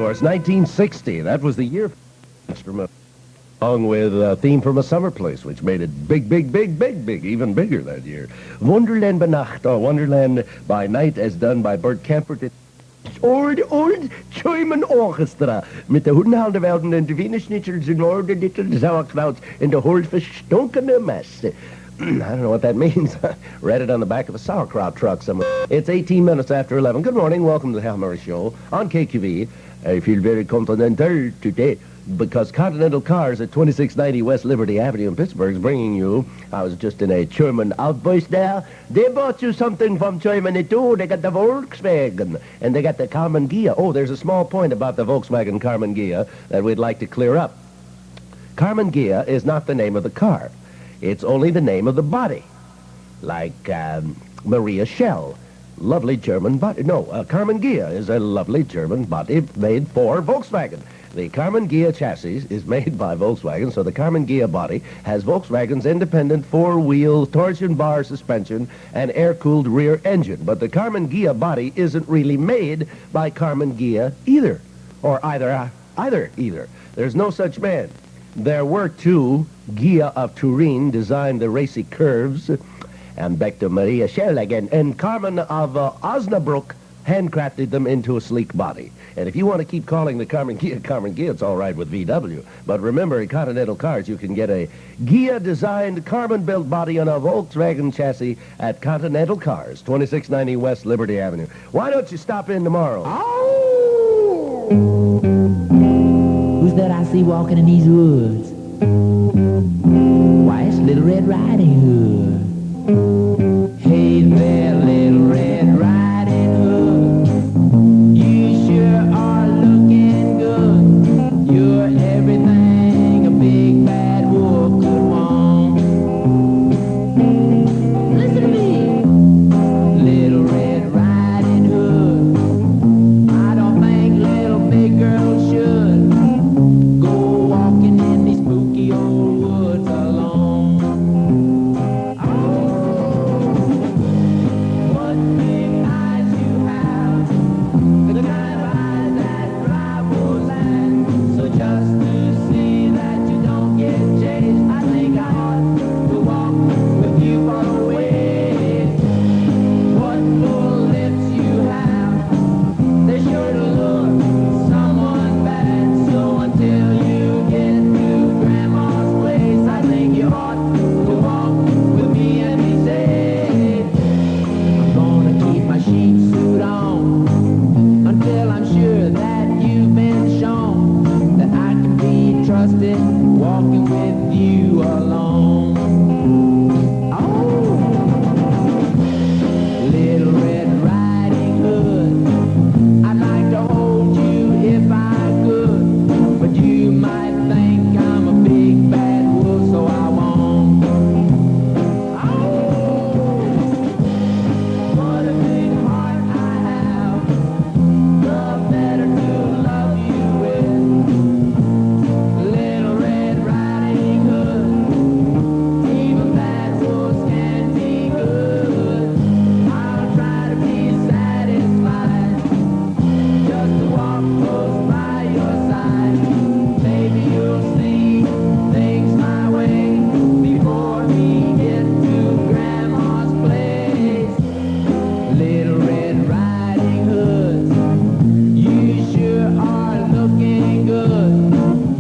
course. 1960. That was the year instrument, along with a theme from A Summer Place, which made it big, even bigger that year. Wonderland by Nacht, or Wonderland by Night, as done by Bert Kaempert. Old German Orchestra, mit der Hundenhalterwelten und der Wiener Schnitzels und all the little sauerkrauts in the whole verstunkene Masse. I don't know what that means. Read it on the back of a sauerkraut truck somewhere. It's 18 minutes after 11. Good morning. Welcome to the Hal Murray Show on KQV. I feel very continental today because Continental Cars at 2690 West Liberty Avenue in Pittsburgh is bringing you, I was just in a German outburst there. They bought you something from Germany too. They got the Volkswagen and they got the Karmann Ghia. Oh, there's a small point about the Volkswagen Karmann Ghia that we'd like to clear up. Karmann Ghia is not the name of the car. It's only the name of the body. Like Maria Schell. Lovely German body. No, Karmann Ghia is a lovely German body made for Volkswagen. The Karmann Ghia chassis is made by Volkswagen, so the Karmann Ghia body has Volkswagen's independent four-wheel torsion bar suspension and air-cooled rear engine. But the Karmann Ghia body isn't really made by Karmann Ghia either. Or either. There's no such man. There were two Ghia of Turin designed the racy curves, and back to Maria Schell again, and Karmann of Osnabrück handcrafted them into a sleek body. And if you want to keep calling the Karmann Ghia, it's all right with VW. But remember, in Continental Cars, you can get a Ghia-designed, Karmann-built body on a Volkswagen chassis at Continental Cars, 2690 West Liberty Avenue. Why don't you stop in tomorrow? Oh! Who's that I see walking in these woods? Why, it's Little Red Riding Hood. Hey there, Little Red Riding Hood. You sure are looking good. You're everything a big bad wolf could want. Listen to me. Little Red Riding Hood. I don't think little big girls should go walking in these spooky old woods alone. What big eyes you have, the kind of eyes that drive land. So just to see that you don't get chased, I think I ought to walk with you far away. What full lips you have, they sure to look someone bad. So until you get to Grandma's place, I think you ought to walk with me and be safe. I'm gonna keep my sheep suit on until I'm sure that you've been shown that I can be trusted walking with you alone. Oh, Little Red Riding Hood, I'd like to hold you if I could, but you might think I'm a big bad wolf, so I won't. Oh, what a big heart I have, the better to love you with. Little Red Riding Hood, even bad wolves can be good. I'll try to be satisfied just to walk close by your side. Maybe you'll see things my way before we get to Grandma's place. Little Red Riding Hood, you sure are looking good.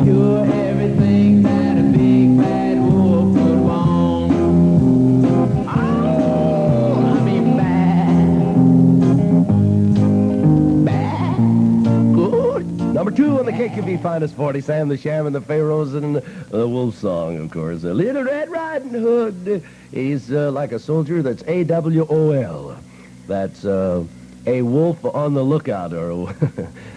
You're everything that a big bad wolf could want. Oh, I mean bad. Good. Number two on the KQV Finest 40, Sam the Sham and the Pharaohs and the Wolf Song, of course. A Little Red Riding Hood. He's like a soldier that's AWOL. That's a wolf on the lookout, or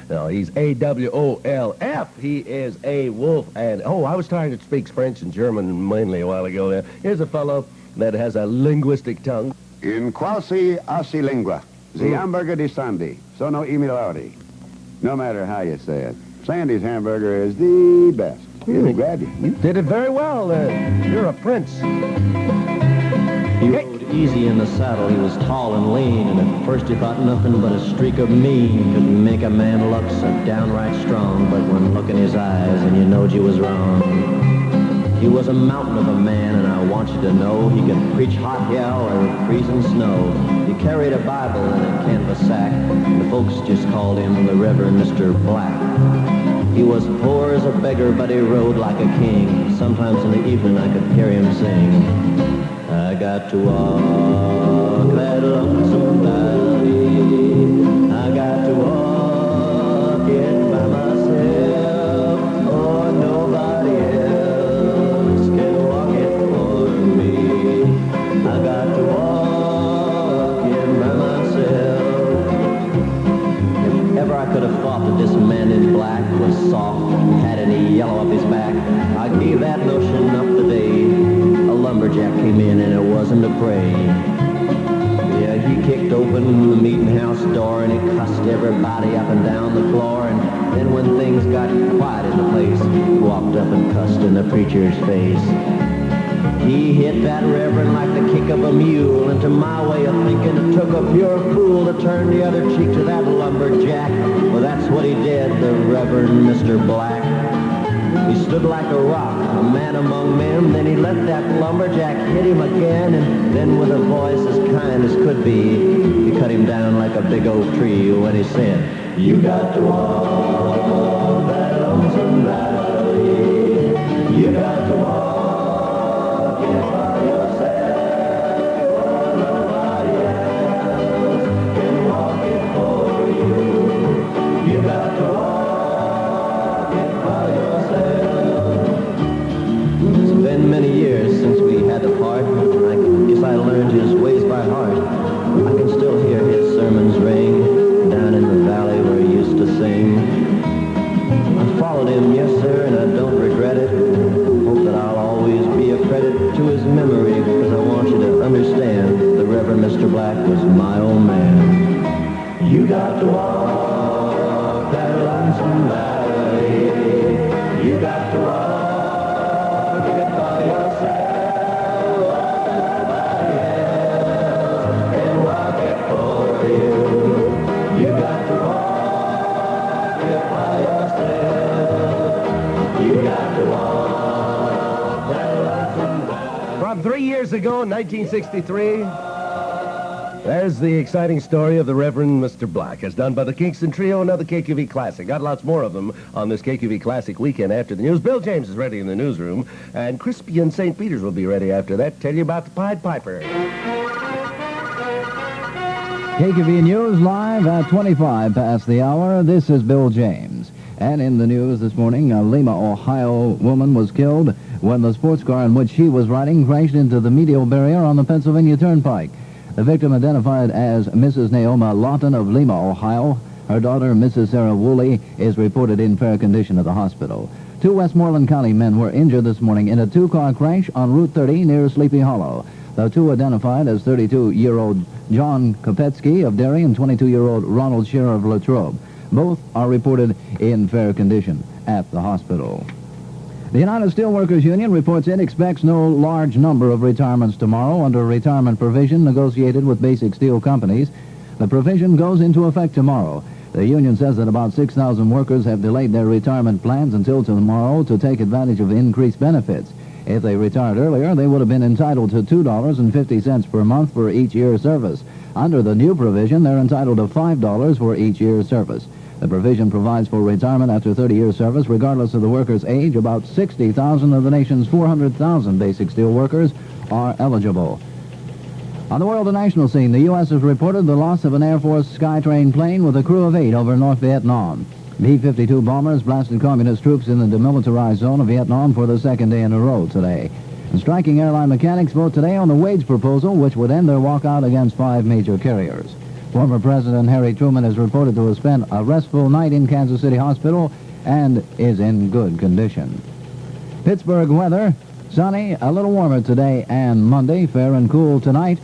no, he's AWOLF. He is a wolf. And I was trying to speak French and German mainly a while ago. Here's a fellow that has a linguistic tongue. In quasi assi lingua, the hamburger di Sandy, sono i migliori. No matter how you say it, Sandy's hamburger is the best. He'll grab you. You did it very well. You're a prince. He rode easy in the saddle. He was tall and lean, and at first you thought nothing but a streak of mean could make a man look so downright strong. But when look in his eyes, and you knowed you was wrong. He was a mountain of a man, and I want you to know he could preach hot hell or freezing snow. He carried a Bible in a canvas sack, and the folks just called him the Reverend Mr. Black. He was poor as a beggar, but he rode like a king. Sometimes in the evening I could hear him sing. I got to walk that lonesome valley. I got to walk it by myself. Oh, nobody else can walk it for me. I got to walk it by myself. If ever I could have thought that this man in black was soft, had any yellow up his back, I gave that notion up the day a lumberjack came in, and it wasn't a pray. Yeah, he kicked open the meeting house door, and he cussed everybody up and down the floor. And then when things got quiet in the place, he walked up and cussed in the preacher's face. He hit that reverend like the kick of a mule, and to my way of thinking, it took a pure fool to turn the other cheek to that lumberjack. Well, that's what he did, the Reverend Mr. Black. He stood like a rock, a man among men. Then he let that lumberjack hit him again, and then with a voice as kind as could be, he cut him down like a big oak tree when he said, "You got to walk that lonesome valley. You got to walk it by yourself. Oh, nobody else can walk it for you. You got to walk it by yourself." It's been many years since we had to part. I guess I learned his ways by heart. I can still hear his sermons ring down in the valley where he used to sing. I followed him, yes sir, and I don't regret it. Hope that I'll always be a credit to his memory, because I want you to understand the Reverend Mr. Black was my old man. You got to walk that lonesome valley. You got to walk it by yourself. Nobody else can walk it for you. You got to walk it by yourself. You got to walk that lonesome valley. From 3 years ago, in 1963, there's the exciting story of the Reverend Mr. Black, as done by the Kingston Trio, another KQV Classic. Got lots more of them on this KQV Classic weekend after the news. Bill James is ready in the newsroom, and Crispy and St. Peter's will be ready after that. Tell you about the Pied Piper. KQV News live at 25 past the hour. This is Bill James. And in the news this morning, a Lima, Ohio woman was killed when the sports car in which she was riding crashed into the medial barrier on the Pennsylvania Turnpike. The victim, identified as Mrs. Naoma Lawton of Lima, Ohio. Her daughter, Mrs. Sarah Woolley, is reported in fair condition at the hospital. 2 Westmoreland County men were injured this morning in a 2-car crash on Route 30 near Sleepy Hollow. The 2 identified as 32-year-old John Kopetsky of Derry and 22-year-old Ronald Scherer of Latrobe. Both are reported in fair condition at the hospital. The United Steelworkers Union reports it expects no large number of retirements tomorrow under a retirement provision negotiated with basic steel companies. The provision goes into effect tomorrow. The union says that about 6,000 workers have delayed their retirement plans until tomorrow to take advantage of increased benefits. If they retired earlier, they would have been entitled to $2.50 per month for each year's service. Under the new provision, they're entitled to $5 for each year's service. The provision provides for retirement after 30 years' service, regardless of the worker's age. About 60,000 of the nation's 400,000 basic steel workers are eligible. On the world and national scene, the U.S. has reported the loss of an Air Force Skytrain plane with a crew of 8 over North Vietnam. B-52 bombers blasted communist troops in the demilitarized zone of Vietnam for the 2nd day in a row today. And striking airline mechanics vote today on the wage proposal, which would end their walkout against 5 major carriers. Former President Harry Truman is reported to have spent a restful night in Kansas City Hospital and is in good condition. Pittsburgh weather, sunny, a little warmer today and Monday, fair and cool tonight.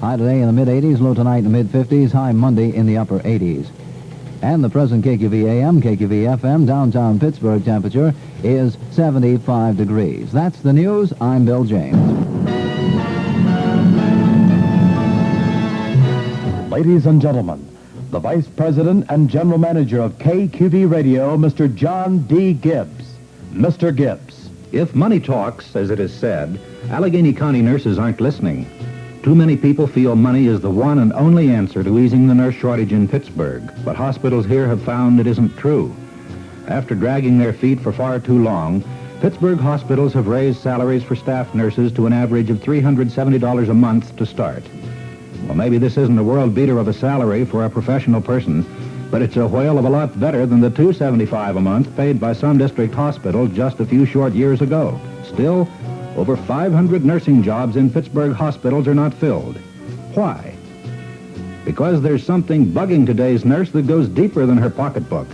High today in the mid-80s, low tonight in the mid-50s, high Monday in the upper 80s. And the present KQV AM, KQV FM, downtown Pittsburgh temperature is 75 degrees. That's the news. I'm Bill James. Ladies and gentlemen, the Vice President and General Manager of KQV Radio, Mr. John D. Gibbs. Mr. Gibbs. If money talks, as it is said, Allegheny County nurses aren't listening. Too many people feel money is the one and only answer to easing the nurse shortage in Pittsburgh, but hospitals here have found it isn't true. After dragging their feet for far too long, Pittsburgh hospitals have raised salaries for staff nurses to an average of $370 a month to start. Well, maybe this isn't a world beater of a salary for a professional person, but it's a whale of a lot better than the $275 a month paid by some district hospitals just a few short years ago. Still, over 500 nursing jobs in Pittsburgh hospitals are not filled. Why? Because there's something bugging today's nurse that goes deeper than her pocketbook.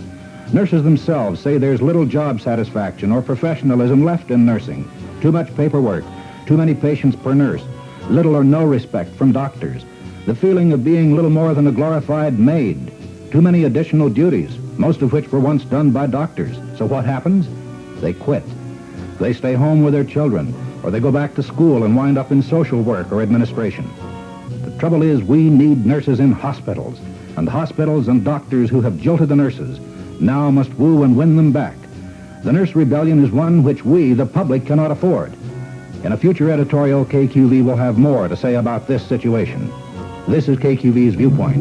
Nurses themselves say there's little job satisfaction or professionalism left in nursing. Too much paperwork, too many patients per nurse, little or no respect from doctors, the feeling of being little more than a glorified maid, too many additional duties, most of which were once done by doctors. So what happens? They quit. They stay home with their children, or they go back to school and wind up in social work or administration. The trouble is we need nurses in hospitals, and hospitals and doctors who have jilted the nurses now must woo and win them back. The nurse rebellion is one which we, the public, cannot afford. In a future editorial, KQV will have more to say about this situation. This is KQV's Viewpoint.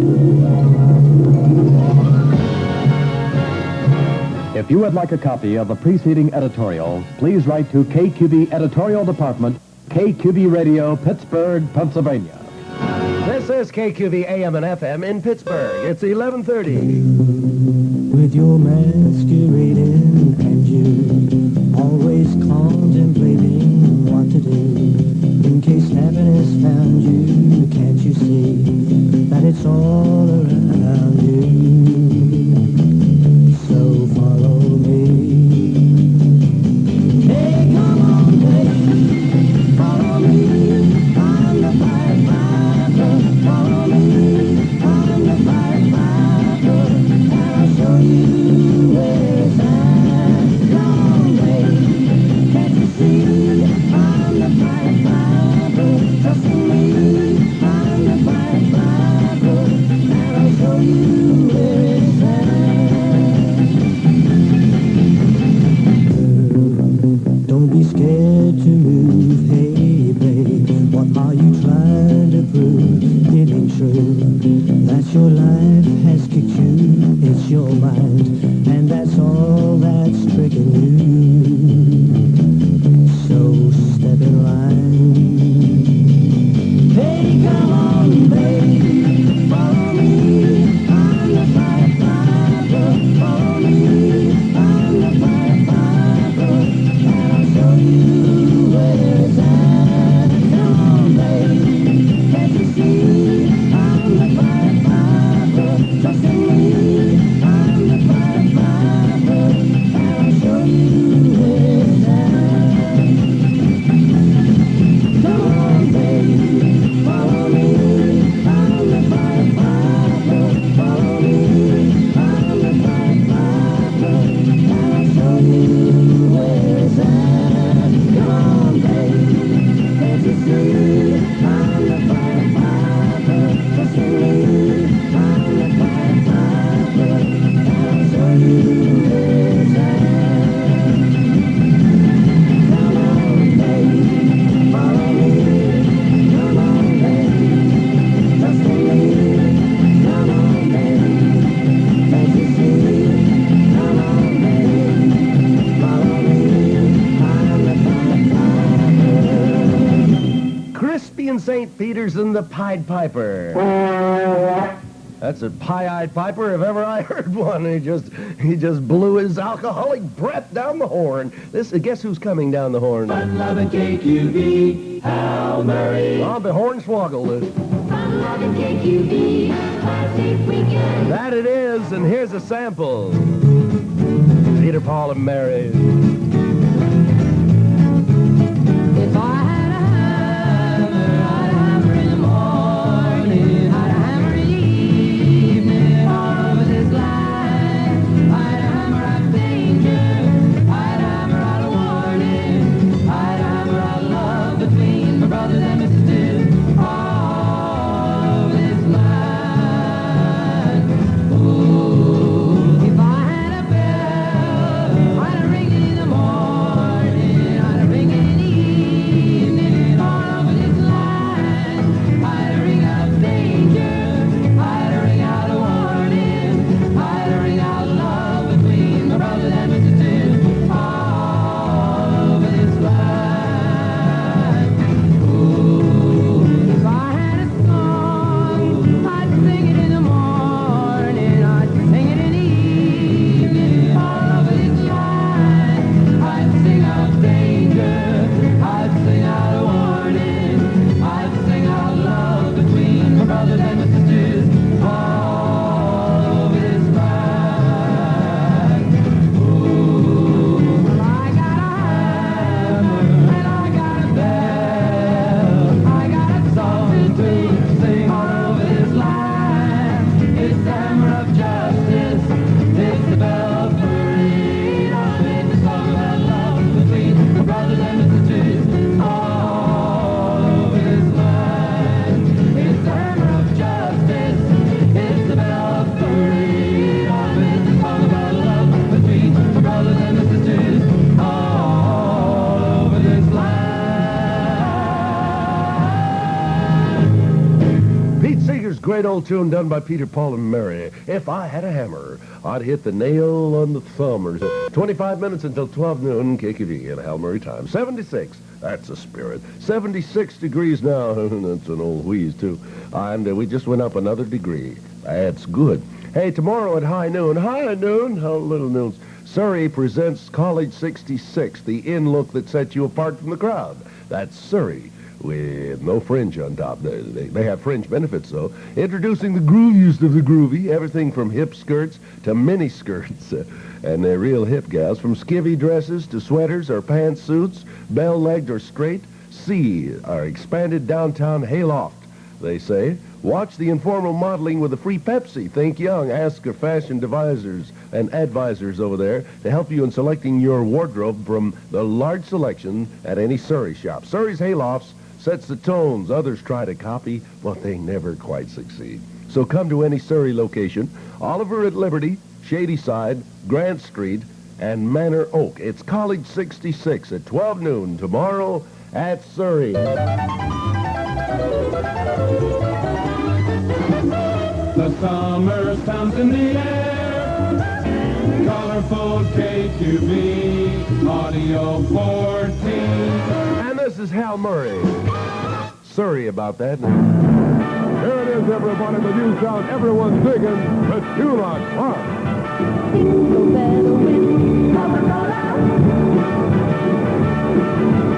If you would like a copy of the preceding editorial, please write to KQV Editorial Department, KQV Radio, Pittsburgh, Pennsylvania. This is KQV AM and FM in Pittsburgh. It's 11:30. With your masquerading and you always contemplating what to do in case happiness found you. Can't you see that it's all around you? So follow me. Hey, come on, baby, follow me. I'm the Pied Piper. Follow me. I'm the Pied Piper, and I'll show you where it's at. Come on, baby, can't you see? I'm the Pied Piper. Trust in me. I'm the Pied Piper, and I'll show you where it's at. Don't be scared to move, hey babe. What are you trying to prove? It ain't true that your life has kicked you. It's your mind, and that's all that's tricking you. So step in line. Hey, come on, baby, follow me. I'm the Pied Piper. Follow me. I'm the Pied Piper, and I'll show you where it's at. Come on, baby, can't you see? I'm the Pied Piper. Trust in me. I'm the Pied Piper, and I'll show you where it's at. Come on, baby, follow me. I'm the Pied Piper. Follow me. I'm the Pied Piper, and I'll show you where it's at. Come on, baby, can't you see? I'm the Pied Piper. Trust in me. I'm the Pied Piper, and I'll show you where it's at. Come on, baby, follow me. Come on, baby, trust in me. Come on, baby, can't you see? Come on, baby, follow me. I'm the Pied Piper. Crispy and St. Peter's and the Pied Piper. That's a pie-eyed piper if ever I heard one. He just blew his alcoholic breath down the horn. Guess who's coming down the horn? Fun loving KQV, Hal Murray. On the hornswoggle. Fun loving KQV, classic weekend. That it is, and here's a sample. Peter, Paul, and Mary. If I had a hammer, I'd hammer in the morning, I'd hammer in the evening, all of his life. I'd hammer out danger, I'd hammer out a warning, I'd hammer out love between my brothers and my sisters, all of his life. great old tune done by Peter, Paul, and Mary. If I had a hammer, I'd hit the nail on the thumb. Or 25 minutes until 12 noon, KQV and Hal Murray time. 76. That's a spirit. 76 degrees now. That's an old wheeze, too. And we just went up another degree. That's good. Hey, tomorrow at high noon, how little noons, Surrey presents College 66, the in-look that sets you apart from the crowd. That's Surrey, with no fringe on top. They have fringe benefits, though. Introducing the grooviest of the groovy, everything from hip skirts to mini skirts. And they're real hip gals, from skivvy dresses to sweaters or pantsuits, bell-legged or straight. See our expanded downtown hayloft, they say. Watch the informal modeling with a free Pepsi. Think young. Ask your fashion devisers and advisors over there to help you in selecting your wardrobe from the large selection at any Surrey shop. Surrey's Haylofts sets the tones. Others try to copy, but they never quite succeed. So come to any Surrey location. Oliver at Liberty, Shadyside, Grant Street, and Manor Oak. It's College 66 at 12 noon tomorrow at Surrey. The summer sounds in the air, colorful KQV, audio 14. And this is Hal Murray. Sorry about that. Here it is, everybody, the new sound everyone's digging, the tune on fun. Things go better with Coca-Cola.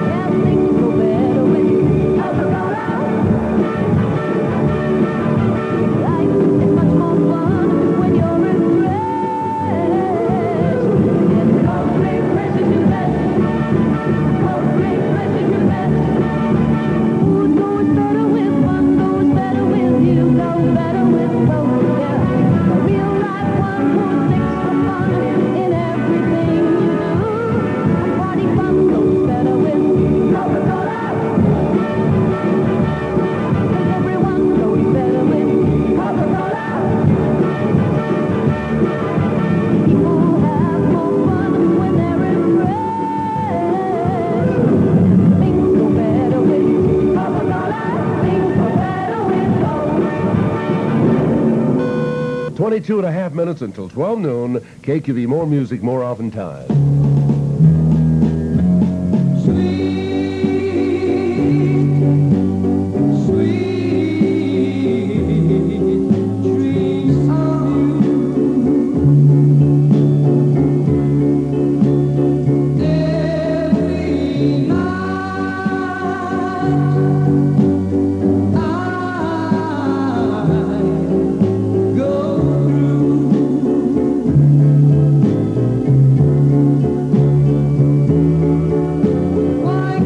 Yeah, things go better with Coca-Cola. Life is much more fun when you're refreshed. Yes, Coke refreshes you best. Coke refreshes you best. Food goes better with fun, goes better with you, goes better with Coke. Yeah, a real life one who's extra fun in everything you do. And party fun goes better with Coca-Cola. 'Cause everyone goes better with Coca-Cola. People have more fun when they're refreshed. Things go better with Coca-Cola. Things go better with Coke. 22 and a half minutes until 12 noon. KQV, more music, more often time. Why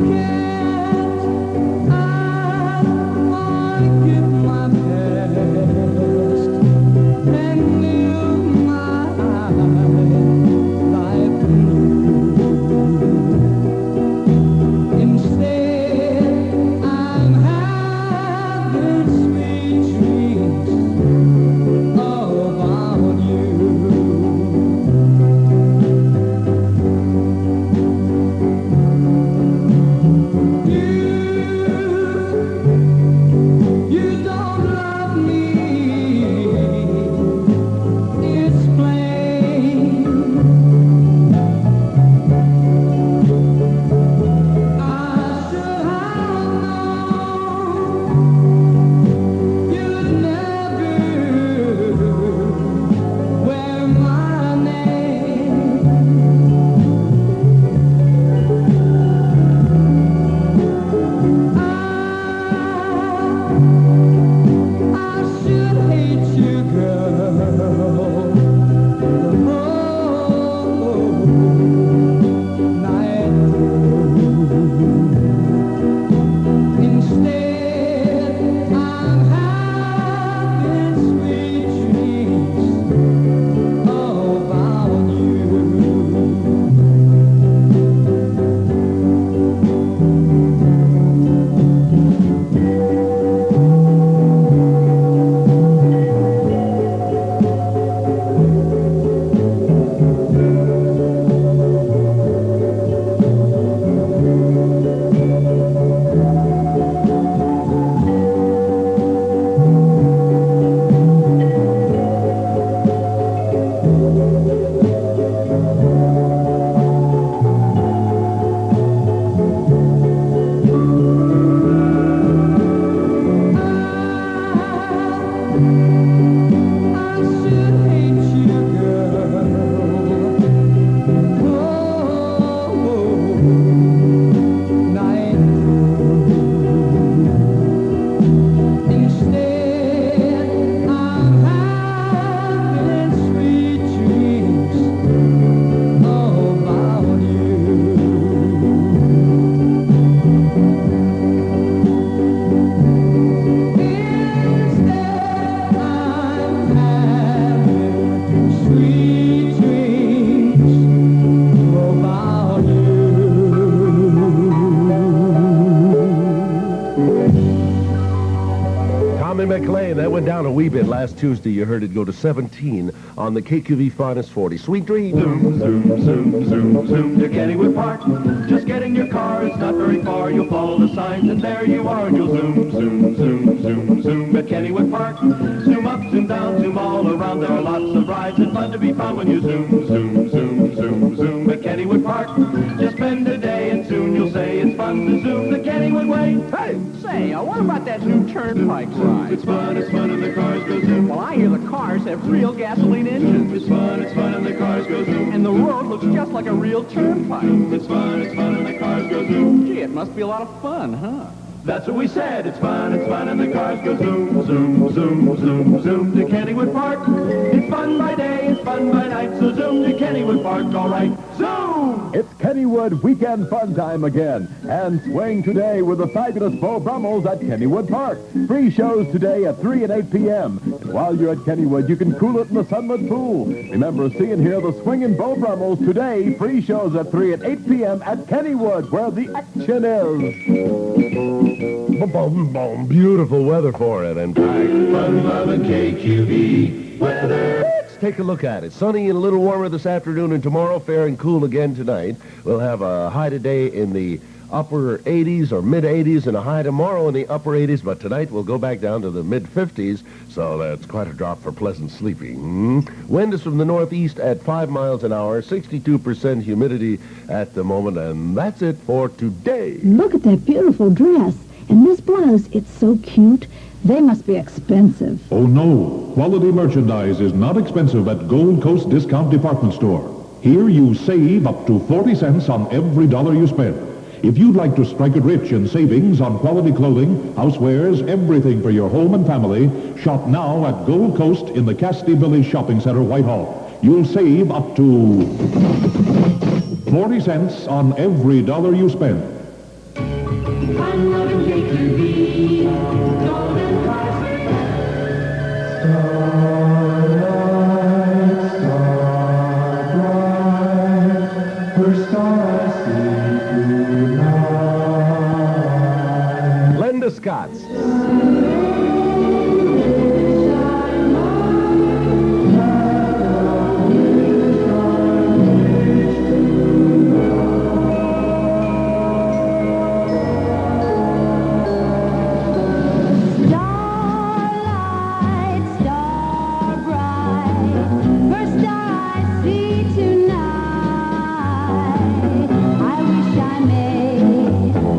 McLean. That went down a wee bit last Tuesday. You heard it go to 17 on the KQV Finest 40. Sweet dreams. Zoom, zoom, zoom, zoom, zoom to Kennywood Park. Just get in your car, it's not very far. You'll follow the signs and there you are. And you'll zoom, zoom, zoom, zoom, zoom at Kennywood Park. Zoom up, zoom down, zoom all around. There are lots of rides and fun to be found when you zoom, zoom, zoom, zoom, zoom at Kennywood Park. Just spend a day and soon you'll say it's fun to zoom the Kennywood way. Hey, say, what about that new turnpike ride? It's fun and the cars go zoom. Well, I hear the cars have real gasoline engines. It's fun and the cars go zoom. And the road looks just like a real turnpike. It's fun and the cars go zoom. Gee, it must be a lot of fun, huh? That's what we said. It's fun and the cars go zoom, zoom, zoom, zoom, zoom to Kennywood Park. It's fun by day, it's fun by night, so zoom to Kennywood Park, all right. Zoom! It's Kennywood weekend fun time again. And swing today with the fabulous Beau Brummels at Kennywood Park. Free shows today at 3 and 8 p.m. And while you're at Kennywood, you can cool it in the sunlit pool. Remember, see and hear the swinging Beau Brummels today. Free shows at 3 and 8 p.m. at Kennywood, where the action is. Boom, boom, boom. Beautiful weather for it. And Fun loving KQV weather. let's take a look at it. Sunny and a little warmer this afternoon and tomorrow. Fair and cool again tonight. We'll have a high today in the upper 80s or mid 80s and a high tomorrow in the upper 80s. But tonight we'll go back down to the mid 50s. So that's quite a drop for pleasant sleeping. Wind is from the northeast at 5 miles an hour. 62% humidity at the moment. And that's it for today. Look at that beautiful dress. And this blouse, it's so cute. They must be expensive. Oh, no. Quality merchandise is not expensive at Gold Coast Discount Department Store. Here you save up to 40 cents on every dollar you spend. If you'd like to strike it rich in savings on quality clothing, housewares, everything for your home and family, shop now at Gold Coast in the Cassidy Village Shopping Center, Whitehall. You'll save up to 40 cents on every dollar you spend. Fun loving KQV, golden cars. Starlight, star bright, first star I see tonight. Linda Scott's. Starlight, star bright, first star I see tonight. I wish I may,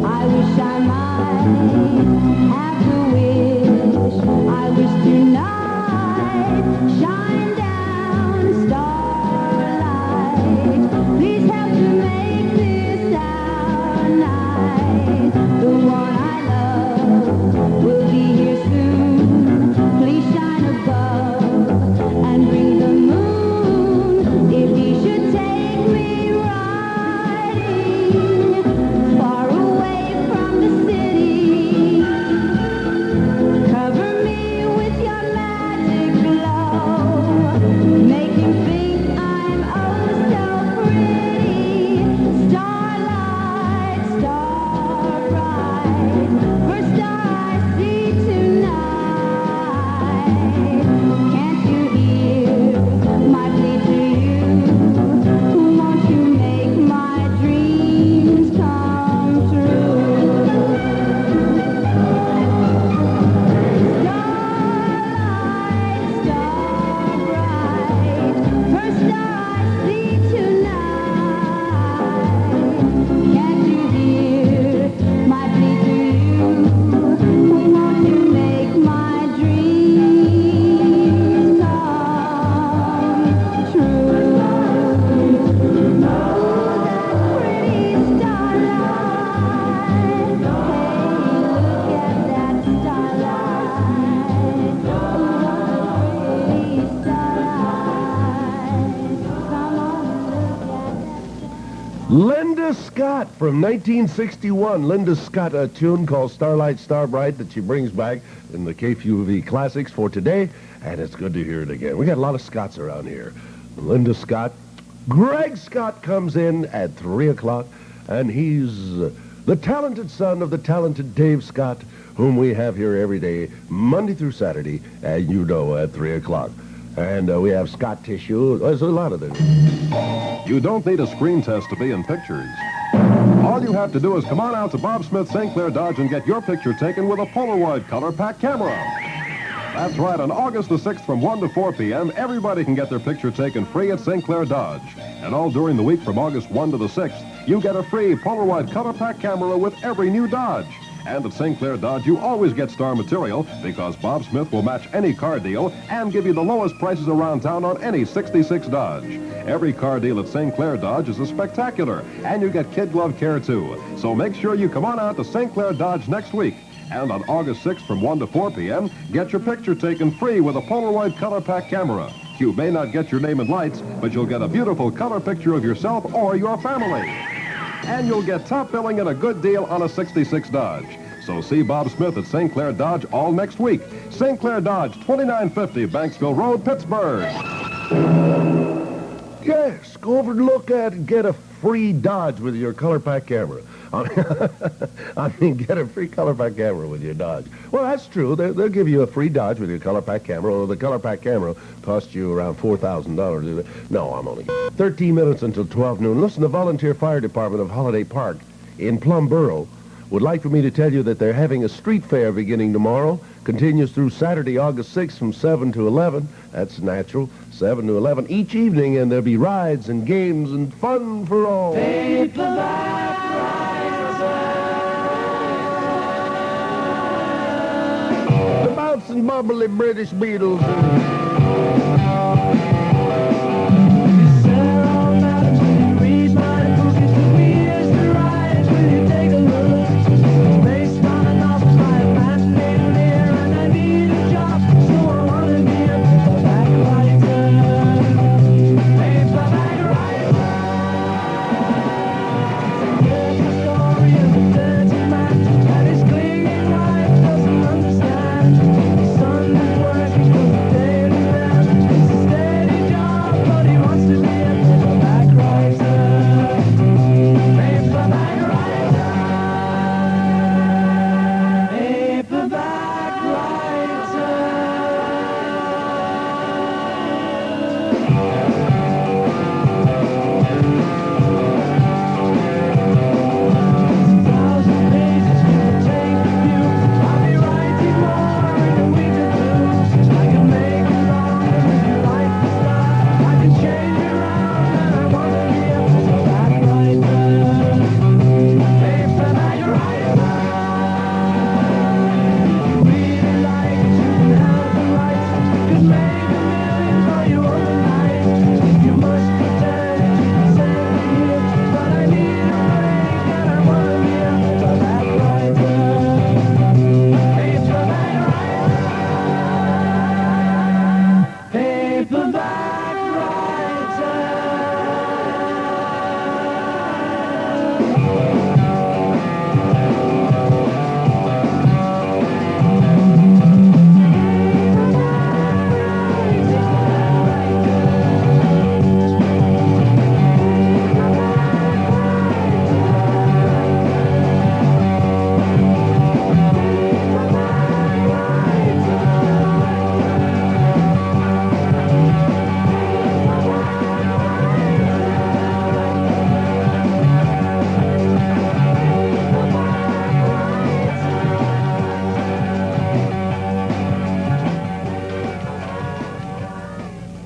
I wish I might have the wish. I wish tonight, shine down, starlight. Please help to make this our night. The one I love will be here soon. Please shine above and bring the moon. If he should take me riding far away from the city, cover me with your magic glow. Make him think I'm oh so pretty. Starlight, star bright, first star I see tonight. Can't you hear my plea to you? Won't you make my dreams come true? Starlight, star bright, first star I see tonight. Can't you hear my plea to you? Won't you make my dreams come true? Oh, that pretty starlight. Hey, look at that starlight. Oh, what a pretty starlight. Come on, look at that. Linda Scott from 1961. Linda Scott, a tune called Starlight, Star Bright that she brings back in the KQV Classics for today, and it's good to hear it again. We got a lot of Scotts around here. Linda Scott. Greg Scott comes in at 3 o'clock, and he's the talented son of the talented Dave Scott, whom we have here every day, Monday through Saturday, and you know, at 3 o'clock. And we have Scott Tissue. There's a lot of them. You don't need a screen test to be in pictures. All you have to do is come on out to Bob Smith St. Clair Dodge and get your picture taken with a Polaroid color pack camera. That's right, on August the 6th from 1 to 4 p.m., everybody can get their picture taken free at St. Clair Dodge. And all during the week from August 1 to the 6th, you get a free Polaroid color pack camera with every new Dodge. And at St. Clair Dodge, you always get star material because Bob Smith will match any car deal and give you the lowest prices around town on any 66 Dodge. Every car deal at St. Clair Dodge is a spectacular, and you get kid glove care too. So make sure you come on out to St. Clair Dodge next week. And on August 6th from 1 to 4 p.m., get your picture taken free with a Polaroid color pack camera. You may not get your name and lights, but you'll get a beautiful color picture of yourself or your family. And you'll get top billing and a good deal on a 66 Dodge. So see Bob Smith at St. Clair Dodge all next week. St. Clair Dodge, 2950 Banksville Road, Pittsburgh. Yes, go over and look at and get a free Dodge with your color pack camera. I mean, get a free color pack camera with your Dodge. Well, that's true. They'll give you a free Dodge with your color pack camera. Well, the color pack camera costs you around $4,000. No, I'm only 13 minutes until 12 noon. Listen, the Volunteer Fire Department of Holiday Park in Plum Borough would like for me to tell you that they're having a street fair beginning tomorrow. Continues through Saturday, August 6th from 7 to 11. That's natural, 7 to 11 each evening, and there'll be rides and games and fun for all. Paperback The bouncing, bubbly British Beatles.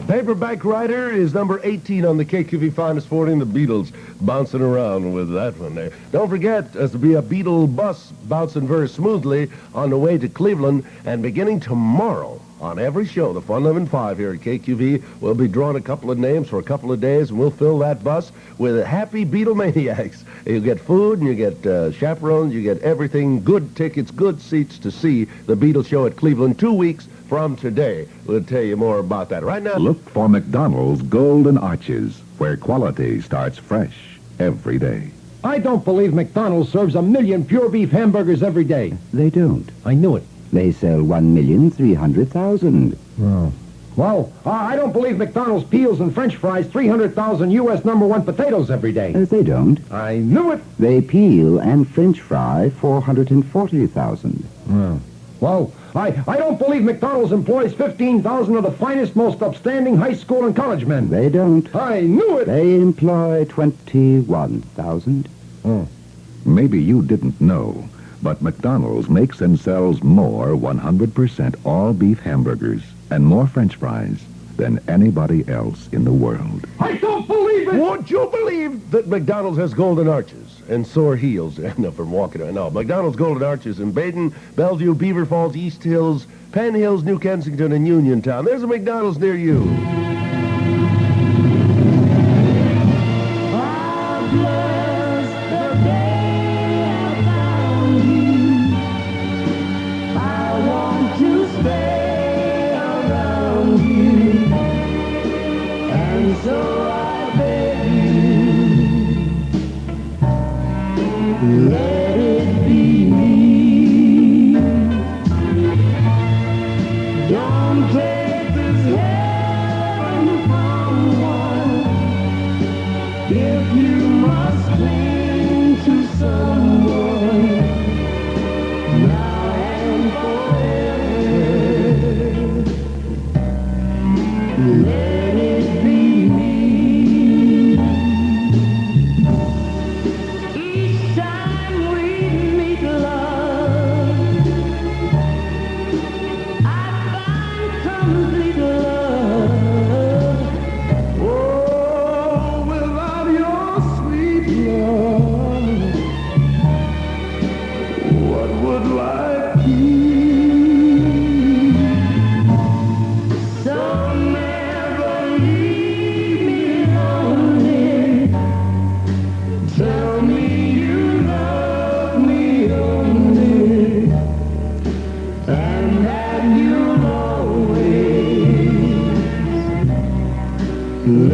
Paperback Rider is number 18 on the KQV Finest 40, the Beatles bouncing around with that one there. Don't forget, there'll be a Beatle bus bouncing very smoothly on the way to Cleveland, and beginning tomorrow on every show, the Fun Lovin' 5 here at KQV, we'll be drawing a couple of names for a couple of days, and we'll fill that bus with happy Beatlemaniacs. You get food, and you get chaperones, you get everything, good tickets, good seats to see the Beatles show at Cleveland 2 weeks from today. We'll tell you more about that right now. Look for McDonald's Golden Arches, where quality starts fresh every day. I don't believe McDonald's serves 1 million pure beef hamburgers every day. They don't. I knew it. They sell 1,300,000. Oh. Well, I don't believe McDonald's peels and French fries 300,000 U.S. #1 potatoes every day. They don't. I knew it. They peel and French fry 440,000. Well, I don't believe McDonald's employs 15,000 of the finest, most upstanding high school and college men. They don't. I knew it. They employ 21,000. Maybe you didn't know, but McDonald's makes and sells more 100% all-beef hamburgers and more French fries than anybody else in the world. I don't believe it. Won't you believe that McDonald's has golden arches and sore heels? No, from walking around. No, McDonald's golden arches in Baden, Bellevue, Beaver Falls, East Hills, Penn Hills, New Kensington, and Uniontown. There's a McDonald's near you. Let it be me. Don't take this heaven from one. If you must cling to someone, now and forever, let it be me. Let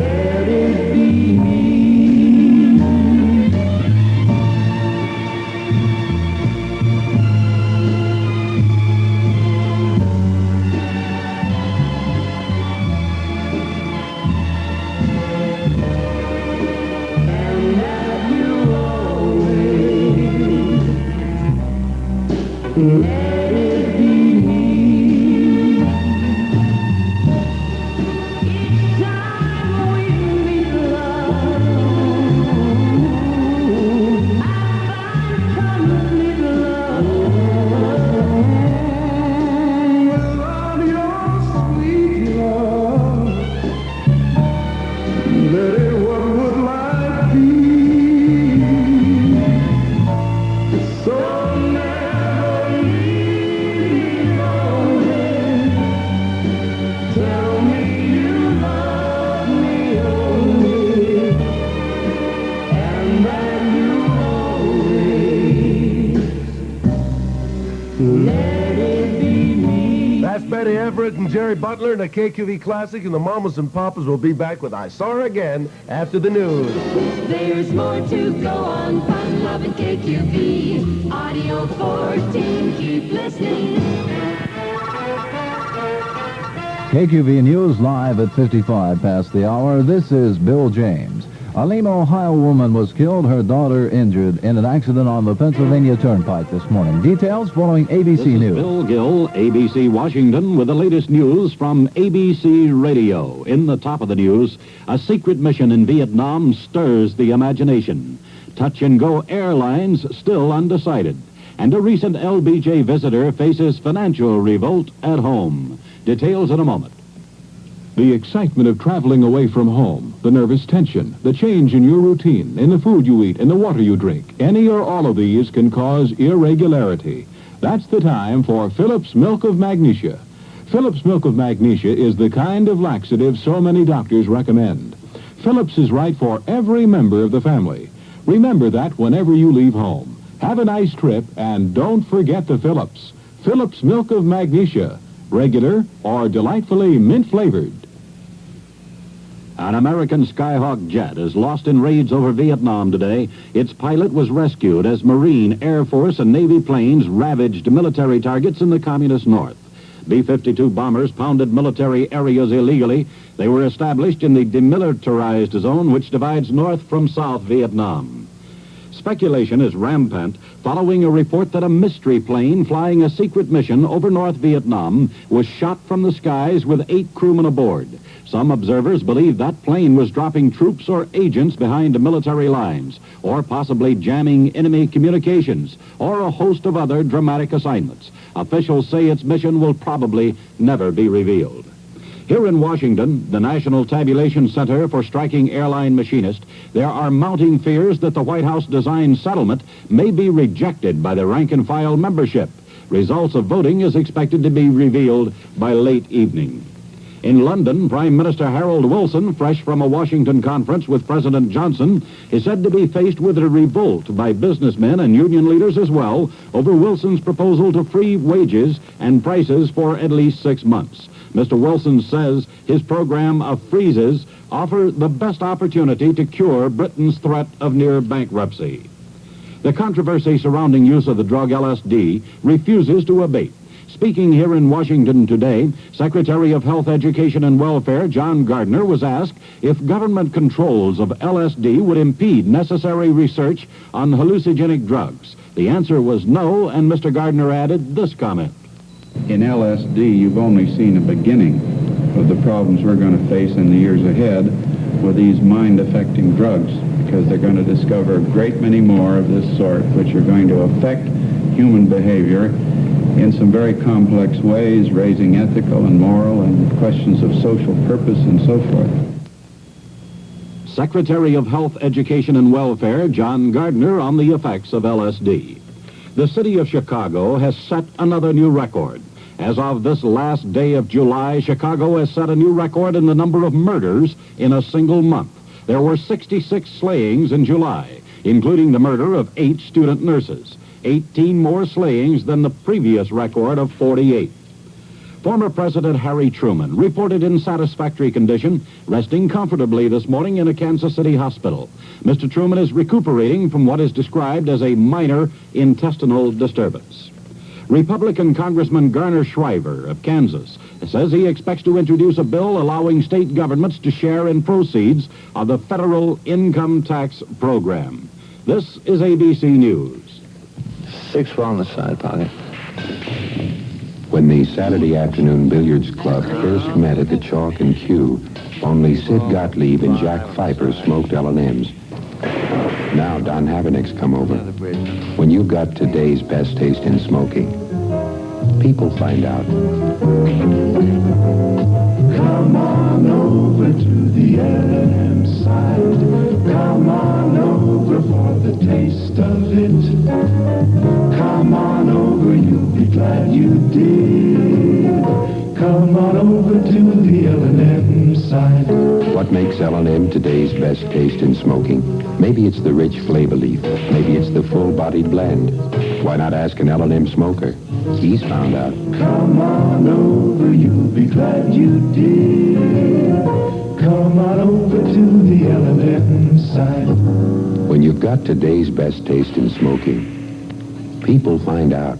it be me. And have you always. Let it be me. That's Betty Everett and Jerry Butler in a KQV Classic, and the Mamas and Papas will be back with I Saw Her Again after the news. There's more to go on, fun, love, and KQV. Audio 14, keep listening. KQV News live at 55 past the hour. This is Bill James. A Lima, Ohio woman was killed, her daughter injured in an accident on the Pennsylvania Turnpike this morning. Details following ABC This is News. Bill Gill, ABC Washington, with the latest news from ABC Radio. In the top of the news, a secret mission in Vietnam stirs the imagination. Touch-and-go airlines still undecided. And a recent LBJ visitor faces financial revolt at home. Details in a moment. The excitement of traveling away from home, the nervous tension, the change in your routine, in the food you eat, in the water you drink, any or all of these can cause irregularity. That's the time for Phillips Milk of Magnesia. Phillips Milk of Magnesia is the kind of laxative so many doctors recommend. Phillips is right for every member of the family. Remember that whenever you leave home. Have a nice trip, and don't forget the Phillips. Phillips Milk of Magnesia, regular or delightfully mint-flavored. An American Skyhawk jet is lost in raids over Vietnam today. Its pilot was rescued as Marine, Air Force, and Navy planes ravaged military targets in the communist north. B-52 bombers pounded military areas illegally. They were established in the demilitarized zone which divides North from South Vietnam. Speculation is rampant following a report that a mystery plane flying a secret mission over North Vietnam was shot from the skies with 8 crewmen aboard. Some observers believe that plane was dropping troops or agents behind military lines, or possibly jamming enemy communications, or a host of other dramatic assignments. Officials say its mission will probably never be revealed. Here in Washington, the National Tabulation Center for Striking Airline Machinists, there are mounting fears that the White House-designed settlement may be rejected by the rank-and-file membership. Results of voting is expected to be revealed by late evening. In London, Prime Minister Harold Wilson, fresh from a Washington conference with President Johnson, is said to be faced with a revolt by businessmen and union leaders as well over Wilson's proposal to freeze wages and prices for at least 6 months. Mr. Wilson says his program of freezes offer the best opportunity to cure Britain's threat of near bankruptcy. The controversy surrounding use of the drug LSD refuses to abate. Speaking here in Washington today, Secretary of Health, Education, and Welfare John Gardner was asked if government controls of LSD would impede necessary research on hallucinogenic drugs. The answer was no, and Mr. Gardner added this comment. In LSD, you've only seen a beginning of the problems we're going to face in the years ahead with these mind-affecting drugs, because they're going to discover a great many more of this sort, which are going to affect human behavior in some very complex ways, raising ethical and moral and questions of social purpose and so forth. Secretary of Health, Education, and Welfare John Gardner on the effects of LSD. The city of Chicago has set another new record. As of this last day of July, Chicago has set a new record in the number of murders in a single month. There were 66 slayings in July, including the murder of 8 student nurses, 18 more slayings than the previous record of 48. Former President Harry Truman reported in satisfactory condition, resting comfortably this morning in a Kansas City hospital. Mr. Truman is recuperating from what is described as a minor intestinal disturbance. Republican Congressman Garner Shriver of Kansas says he expects to introduce a bill allowing state governments to share in proceeds of the federal income tax program. This is ABC News. 6 on the side pocket. When the Saturday afternoon billiards club first met at the Chalk and Q, only Sid Gottlieb and Jack Pfeiffer smoked L&Ms. Now Don Havernick's come over. When you've got today's best taste in smoking, people find out. Come on over to the L&M side. Come on over for the taste of it. Come on over, you'll be glad you did. Come on over to the L&M side. What makes L&M today's best taste in smoking? Maybe it's the rich flavor leaf. Maybe it's the full-bodied blend. Why not ask an L&M smoker? He's found out. Come on over, you'll be glad you did. Come on over to the L&M side. When you've got today's best taste in smoking, people find out.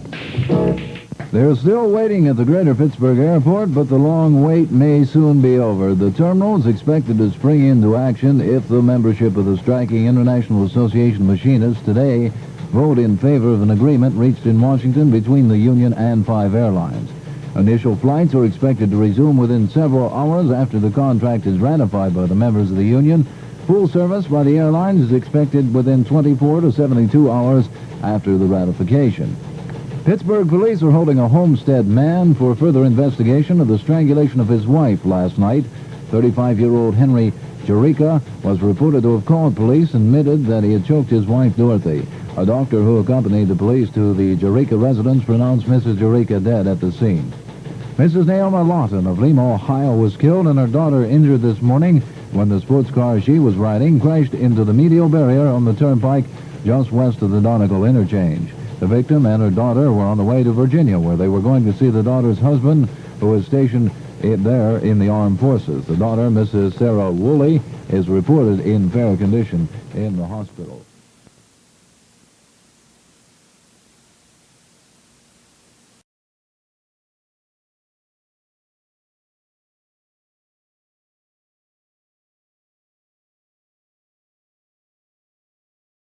They're still waiting at the Greater Pittsburgh Airport, but the long wait may soon be over. The terminal is expected to spring into action if the membership of the striking International Association of Machinists today vote in favor of an agreement reached in Washington between the union and 5 airlines. Initial flights are expected to resume within several hours after the contract is ratified by the members of the union. Full service by the airlines is expected within 24 to 72 hours after the ratification. Pittsburgh police are holding a Homestead man for further investigation of the strangulation of his wife last night. 35-year-old Henry Jerica was reported to have called police and admitted that he had choked his wife, Dorothy. A doctor who accompanied the police to the Jerica residence pronounced Mrs. Jerica dead at the scene. Mrs. Naomi Lawton of Lima, Ohio, was killed and her daughter injured this morning when the sports car she was riding crashed into the medial barrier on the turnpike just west of the Donegal interchange. The victim and her daughter were on the way to Virginia, where they were going to see the daughter's husband, who was stationed there in the armed forces. The daughter, Mrs. Sarah Woolley, is reported in fair condition in the hospital.